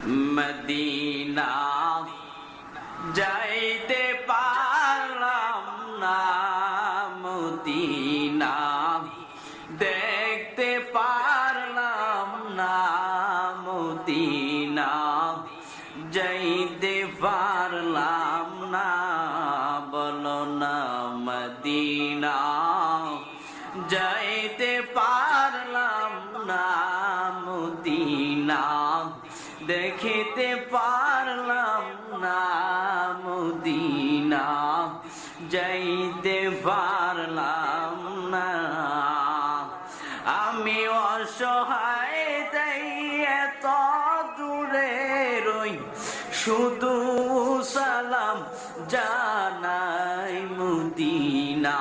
Medina যাইতে পারলাম না, মদিনা দেখতে পারলাম না, মদিনা যাইতে পারলাম না। বলো না মদিনা যাইতে পারলাম না, মদিনা দেখিতে পারলাম না, মদিনা যাইতে পারলাম না। আমি অসহায় তাই এত দূরে রই, শুধু সালাম জানাই, মদিনা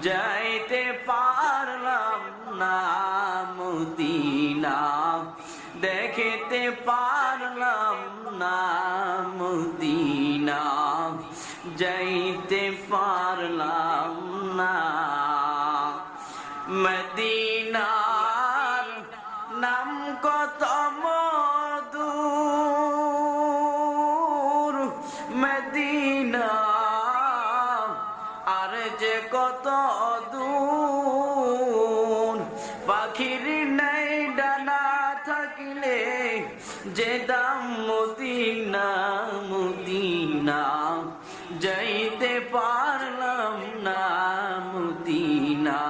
যাইতে পারলাম না, মদিনা দেখিতে পারলাম না, মদিনা যাইতে পারলাম না। মদিনার নাম কত মধুর, মদিনা আর যে কত দূর। পাখির নাই ডানা থাকলে যে দাম, মদিনা মদিনা যাইতে পারলাম না, মদিনা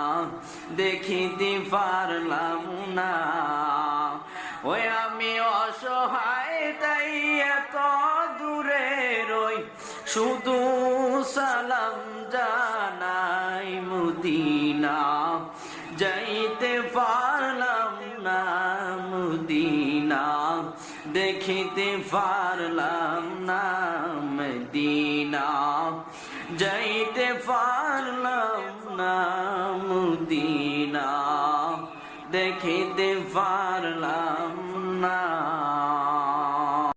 দেখিতে পারলাম না। ওই আমি অসহায় তাই এত দূরে রই, শুধু সালাম জানাই, মদিনা যাইতে পারলাম না, মদিনা দেখিতে পারলাম না, মদিনা যাইতে পারলাম না, মদিনা দেখিতে পারলাম না।